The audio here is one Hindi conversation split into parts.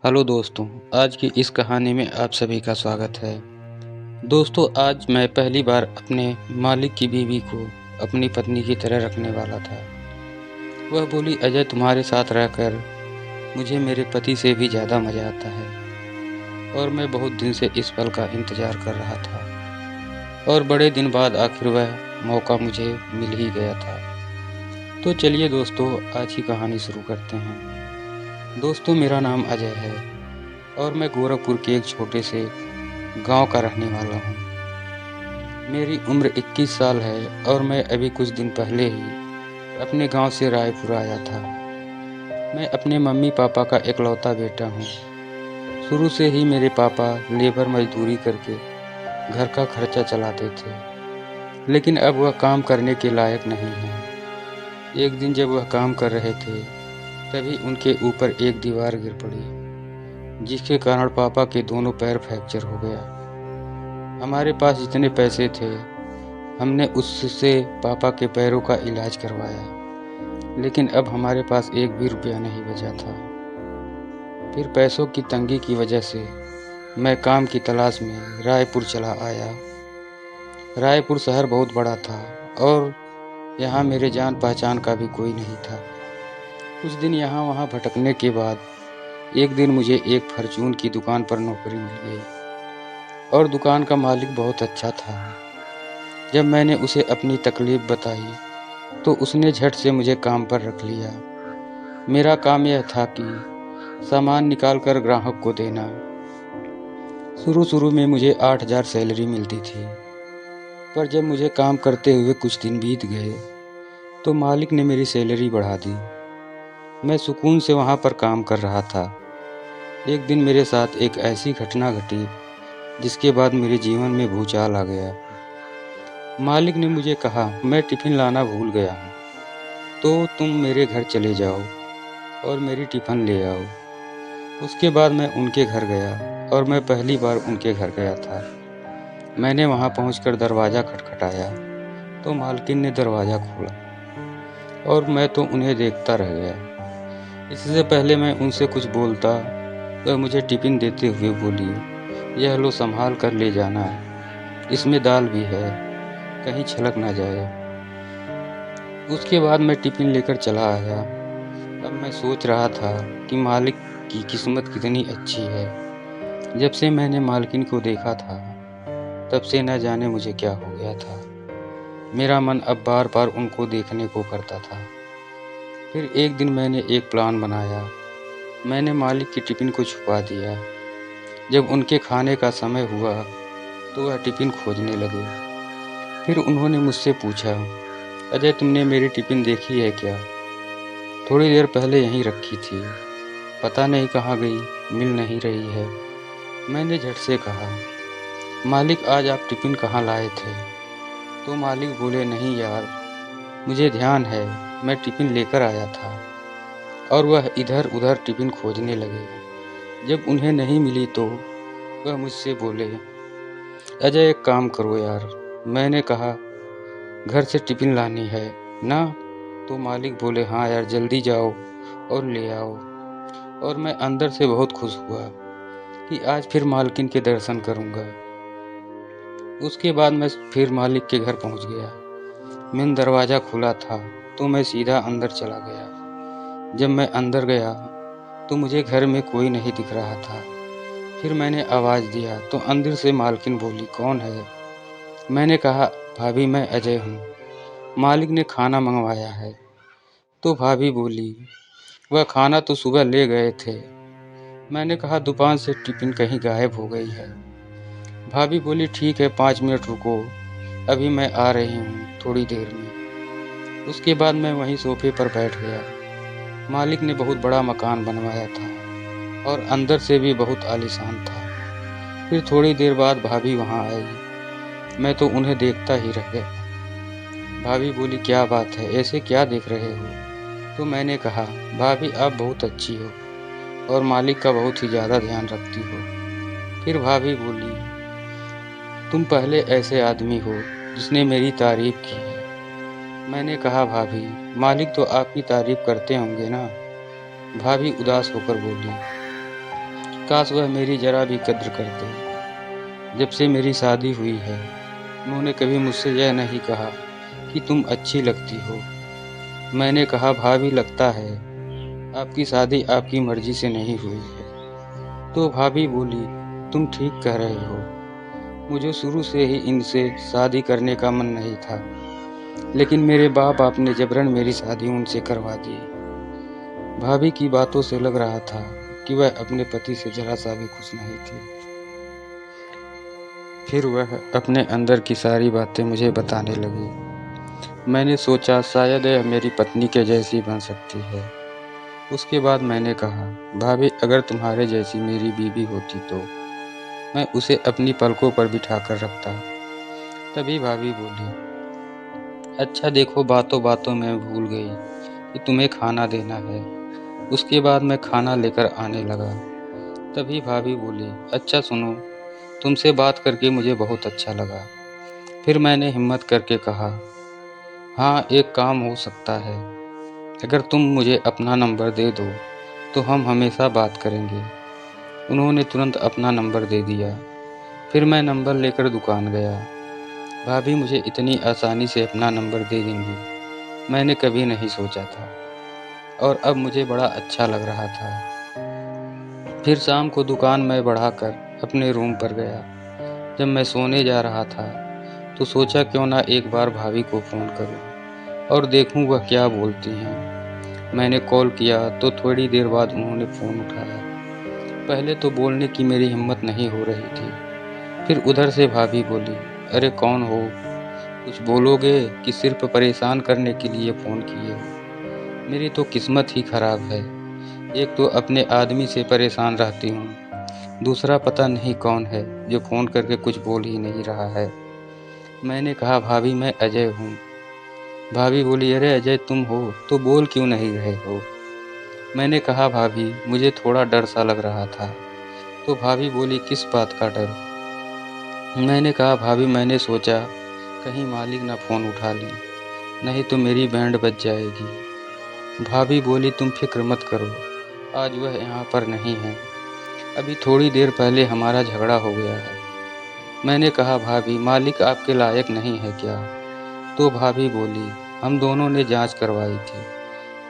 हेलो दोस्तों, आज की इस कहानी में आप सभी का स्वागत है। दोस्तों, आज मैं पहली बार अपने मालिक की बीवी को अपनी पत्नी की तरह रखने वाला था। वह बोली, अजय, तुम्हारे साथ रहकर मुझे मेरे पति से भी ज़्यादा मज़ा आता है और मैं बहुत दिन से इस पल का इंतज़ार कर रहा था और बड़े दिन बाद आखिर वह मौका मुझे मिल ही गया था। तो चलिए दोस्तों, आज की कहानी शुरू करते हैं। दोस्तों, मेरा नाम अजय है और मैं गोरखपुर के एक छोटे से गांव का रहने वाला हूँ। मेरी उम्र 21 साल है और मैं अभी कुछ दिन पहले ही अपने गांव से रायपुर आया था। मैं अपने मम्मी पापा का इकलौता बेटा हूँ। शुरू से ही मेरे पापा लेबर मजदूरी करके घर का खर्चा चलाते थे, लेकिन अब वह काम करने के लायक नहीं है। एक दिन जब वह काम कर रहे थे, तभी उनके ऊपर एक दीवार गिर पड़ी, जिसके कारण पापा के दोनों पैर फ्रैक्चर हो गया। हमारे पास जितने पैसे थे, हमने उससे पापा के पैरों का इलाज करवाया, लेकिन अब हमारे पास एक भी रुपया नहीं बचा था। फिर पैसों की तंगी की वजह से मैं काम की तलाश में रायपुर चला आया। रायपुर शहर बहुत बड़ा था और यहाँ मेरे जान पहचान का भी कोई नहीं था। कुछ दिन यहाँ वहाँ भटकने के बाद एक दिन मुझे एक फॉर्च्यून की दुकान पर नौकरी मिल गई और दुकान का मालिक बहुत अच्छा था। जब मैंने उसे अपनी तकलीफ बताई, तो उसने झट से मुझे काम पर रख लिया। मेरा काम यह था कि सामान निकाल कर ग्राहक को देना। शुरू में मुझे 8,000 सैलरी मिलती थी, पर जब मुझे काम करते हुए कुछ दिन बीत गए, तो मालिक ने मेरी सैलरी बढ़ा दी। मैं सुकून से वहाँ पर काम कर रहा था। एक दिन मेरे साथ एक ऐसी घटना घटी, जिसके बाद मेरे जीवन में भूचाल आ गया। मालिक ने मुझे कहा, मैं टिफ़िन लाना भूल गया हूँ, तो तुम मेरे घर चले जाओ और मेरी टिफ़िन ले आओ। उसके बाद मैं उनके घर गया और मैं पहली बार उनके घर गया था। मैंने वहाँ पहुँचकर दरवाज़ा खटखटाया, तो मालकिन ने दरवाज़ा खोला और मैं तो उन्हें देखता रह गया। इससे पहले मैं उनसे कुछ बोलता, वह मुझे टिफ़िन देते हुए बोली, यह लो, संभाल कर ले जाना, इसमें दाल भी है, कहीं छलक ना जाए। उसके बाद मैं टिफ़िन लेकर चला आया। अब मैं सोच रहा था कि मालिक की किस्मत कितनी अच्छी है। जब से मैंने मालकिन को देखा था, तब से न जाने मुझे क्या हो गया था। मेरा मन अब बार-बार उनको देखने को करता था। फिर एक दिन मैंने एक प्लान बनाया। मैंने मालिक की टिफ़िन को छुपा दिया। जब उनके खाने का समय हुआ, तो वह टिफ़िन खोजने लगे। फिर उन्होंने मुझसे पूछा, अजय, तुमने मेरी टिफ़िन देखी है क्या? थोड़ी देर पहले यहीं रखी थी, पता नहीं कहाँ गई, मिल नहीं रही है। मैंने झट से कहा, मालिक, आज आप टिफ़िन कहाँ लाए थे? तो मालिक बोले, नहीं यार, मुझे ध्यान है, मैं टिफ़िन लेकर आया था। और वह इधर उधर टिफ़िन खोजने लगे। जब उन्हें नहीं मिली, तो वह मुझसे बोले, अजय, एक काम करो यार। मैंने कहा, घर से टिफ़िन लानी है ना? तो मालिक बोले, हाँ यार, जल्दी जाओ और ले आओ। और मैं अंदर से बहुत खुश हुआ कि आज फिर मालकिन के दर्शन करूंगा। उसके बाद मैं फिर मालिक के घर पहुंच गया। मेन दरवाज़ा खुला था, तो मैं सीधा अंदर चला गया। जब मैं अंदर गया, तो मुझे घर में कोई नहीं दिख रहा था। फिर मैंने आवाज़ दिया, तो अंदर से मालकिन बोली, कौन है? मैंने कहा, भाभी, मैं अजय हूँ, मालिक ने खाना मंगवाया है। तो भाभी बोली, वह खाना तो सुबह ले गए थे। मैंने कहा, दुकान से टिफ़िन कहीं गायब हो गई है। भाभी बोली, ठीक है, 5 मिनट रुको, अभी मैं आ रही हूँ थोड़ी देर में। उसके बाद मैं वहीं सोफे पर बैठ गया। मालिक ने बहुत बड़ा मकान बनवाया था और अंदर से भी बहुत आलीशान था। फिर थोड़ी देर बाद भाभी वहाँ आई। मैं तो उन्हें देखता ही रह गया। भाभी बोली, क्या बात है, ऐसे क्या देख रहे हो? तो मैंने कहा, भाभी, आप बहुत अच्छी हो और मालिक का बहुत ही ज़्यादा ध्यान रखती हो। फिर भाभी बोली, तुम पहले ऐसे आदमी हो जिसने मेरी तारीफ की है। मैंने कहा, भाभी, मालिक तो आपकी तारीफ करते होंगे ना? भाभी उदास होकर बोली, काश वह मेरी ज़रा भी कद्र करते। जब से मेरी शादी हुई है, उन्होंने कभी मुझसे यह नहीं कहा कि तुम अच्छी लगती हो। मैंने कहा भाभी लगता है, आपकी शादी आपकी मर्ज़ी से नहीं हुई है। तो भाभी बोली, तुम ठीक कह रहे हो। मुझे शुरू से ही इनसे शादी करने का मन नहीं था, लेकिन मेरे बाप ने जबरन मेरी शादी उनसे करवा दी। भाभी की बातों से लग रहा था कि वह अपने पति से ज़रा-सा भी खुश नहीं थी। फिर वह अपने अंदर की सारी बातें मुझे बताने लगी। मैंने सोचा शायद यह मेरी पत्नी के जैसी बन सकती है। उसके बाद मैंने कहा, भाभी अगर तुम्हारे जैसी मेरी बीवी होती तो मैं उसे अपनी पलकों पर बिठाकर रखता। तभी भाभी बोली, अच्छा देखो बातों-बातों में भूल गई कि तुम्हें खाना देना है। उसके बाद मैं खाना लेकर आने लगा। तभी भाभी बोली, अच्छा सुनो, तुमसे बात करके मुझे बहुत अच्छा लगा। फिर मैंने हिम्मत करके कहा, हाँ एक काम हो सकता है। अगर तुम मुझे अपना नंबर दे दो तो हम हमेशा बात करेंगे। उन्होंने तुरंत अपना नंबर दे दिया। फिर मैं नंबर लेकर दुकान गया। भाभी मुझे इतनी आसानी से अपना नंबर दे देंगी, मैंने कभी नहीं सोचा था, और अब मुझे बड़ा अच्छा लग रहा था। फिर शाम को दुकान मैं बढ़ाकर अपने रूम पर गया। जब मैं सोने जा रहा था तो सोचा क्यों ना एक बार भाभी को फ़ोन करूं और देखूं वह क्या बोलती हैं। मैंने कॉल किया तो थोड़ी देर बाद उन्होंने फ़ोन उठाया। पहले तो बोलने की मेरी हिम्मत नहीं हो रही थी। फिर उधर से भाभी बोली, अरे कौन हो? कुछ बोलोगे कि सिर्फ परेशान करने के लिए फ़ोन किए हो? मेरी तो किस्मत ही ख़राब है। एक तो अपने आदमी से परेशान रहती हूँ, दूसरा पता नहीं कौन है जो फ़ोन करके कुछ बोल ही नहीं रहा है। मैंने कहा, भाभी मैं अजय हूँ। भाभी बोली, अरे अजय तुम हो तो बोल क्यों नहीं रहे हो? मैंने कहा, भाभी मुझे थोड़ा डर सा लग रहा था। तो भाभी बोली, किस बात का डर? मैंने कहा, भाभी मैंने सोचा कहीं मालिक ना फ़ोन उठा लें, नहीं तो मेरी बैंड बज जाएगी। भाभी बोली, तुम फिक्र मत करो, आज वह यहाँ पर नहीं है। अभी थोड़ी देर पहले हमारा झगड़ा हो गया है। मैंने कहा, भाभी मालिक आपके लायक नहीं है क्या? तो भाभी बोली, हम दोनों ने जांच करवाई थी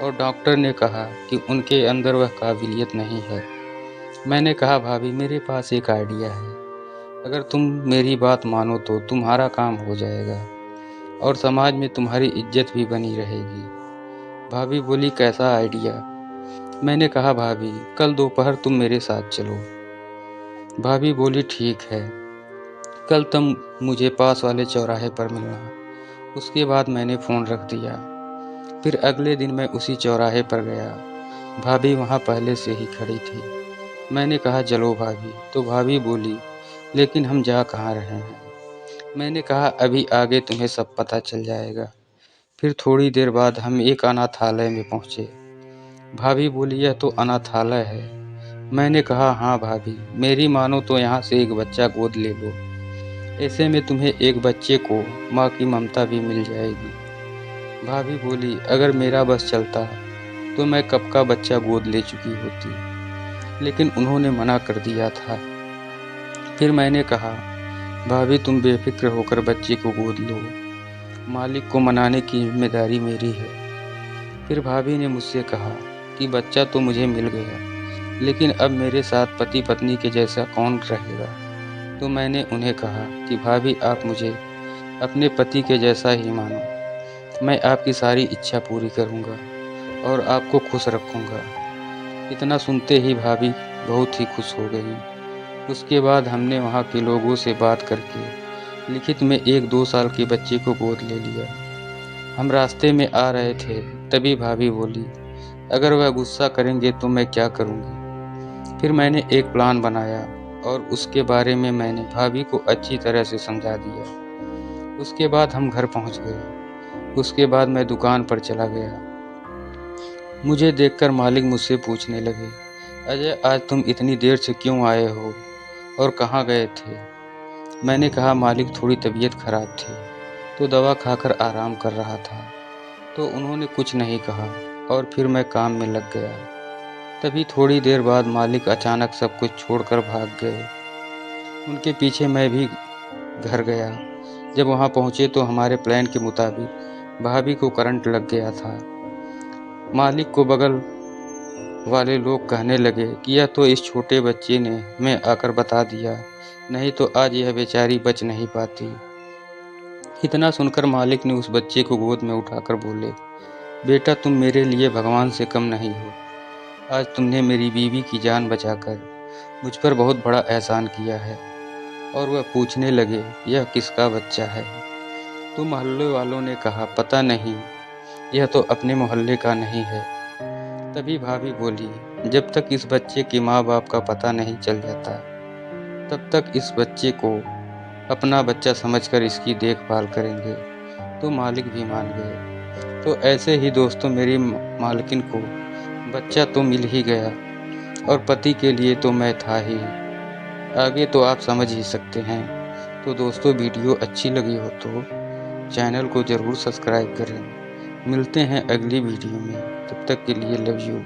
और डॉक्टर ने कहा कि उनके अंदर वह काबिलियत नहीं है। मैंने कहा, भाभी मेरे पास एक आइडिया है। अगर तुम मेरी बात मानो तो तुम्हारा काम हो जाएगा और समाज में तुम्हारी इज्जत भी बनी रहेगी। भाभी बोली, कैसा आइडिया? मैंने कहा, भाभी कल दोपहर तुम मेरे साथ चलो। भाभी बोली, ठीक है, कल तुम मुझे पास वाले चौराहे पर मिलना। उसके बाद मैंने फ़ोन रख दिया। फिर अगले दिन मैं उसी चौराहे पर गया। भाभी वहाँ पहले से ही खड़ी थी। मैंने कहा, चलो भाभी। तो भाभी बोली, लेकिन हम जा कहाँ रहे हैं? मैंने कहा, अभी आगे तुम्हें सब पता चल जाएगा। फिर थोड़ी देर बाद हम एक अनाथालय में पहुँचे। भाभी बोली, यह तो अनाथालय है। मैंने कहा, हाँ भाभी, मेरी मानो तो यहाँ से एक बच्चा गोद ले लो। ऐसे में तुम्हें एक बच्चे को माँ की ममता भी मिल जाएगी। भाभी बोली, अगर मेरा बस चलता तो मैं कब का बच्चा गोद ले चुकी होती, लेकिन उन्होंने मना कर दिया था। फिर मैंने कहा, भाभी तुम बेफिक्र होकर बच्चे को गोद लो, मालिक को मनाने की जिम्मेदारी मेरी है। फिर भाभी ने मुझसे कहा कि बच्चा तो मुझे मिल गया, लेकिन अब मेरे साथ पति पत्नी के जैसा कौन रहेगा? तो मैंने उन्हें कहा कि भाभी आप मुझे अपने पति के जैसा ही मानो। मैं आपकी सारी इच्छा पूरी करूँगा और आपको खुश रखूँगा। इतना सुनते ही भाभी बहुत ही खुश हो गई। उसके बाद हमने वहाँ के लोगों से बात करके लिखित में एक 2 साल के बच्चे को गोद ले लिया। हम रास्ते में आ रहे थे, तभी भाभी बोली, अगर वह गुस्सा करेंगे तो मैं क्या करूँगी? फिर मैंने एक प्लान बनाया और उसके बारे में मैंने भाभी को अच्छी तरह से समझा दिया। उसके बाद हम घर पहुँच गए। उसके बाद मैं दुकान पर चला गया। मुझे देखकर मालिक मुझसे पूछने लगे, अजय आज तुम इतनी देर से क्यों आए हो और कहाँ गए थे? मैंने कहा, मालिक थोड़ी तबीयत खराब थी तो दवा खाकर आराम कर रहा था। तो उन्होंने कुछ नहीं कहा और फिर मैं काम में लग गया। तभी थोड़ी देर बाद मालिक अचानक सब कुछ छोड़कर भाग गए। उनके पीछे मैं भी घर गया। जब वहाँ पहुँचे तो हमारे प्लान के मुताबिक भाभी को करंट लग गया था। मालिक को बगल वाले लोग कहने लगे कि यह तो इस छोटे बच्चे ने हमें आकर बता दिया, नहीं तो आज यह बेचारी बच नहीं पाती। इतना सुनकर मालिक ने उस बच्चे को गोद में उठाकर बोले, बेटा तुम मेरे लिए भगवान से कम नहीं हो। आज तुमने मेरी बीवी की जान बचाकर मुझ पर बहुत बड़ा एहसान किया है। और वह पूछने लगे, यह किसका बच्चा है? तो मोहल्ले वालों ने कहा, पता नहीं, यह तो अपने मोहल्ले का नहीं है। तभी भाभी बोली, जब तक इस बच्चे के माँ बाप का पता नहीं चल जाता तब तक इस बच्चे को अपना बच्चा समझकर इसकी देखभाल करेंगे। तो मालिक भी मान गए। तो ऐसे ही दोस्तों मेरी मालकिन को बच्चा तो मिल ही गया और पति के लिए तो मैं था ही। आगे तो आप समझ ही सकते हैं। तो दोस्तों वीडियो अच्छी लगी हो तो चैनल को ज़रूर सब्सक्राइब करें। मिलते हैं अगली वीडियो में, तब तक के लिए लव यू।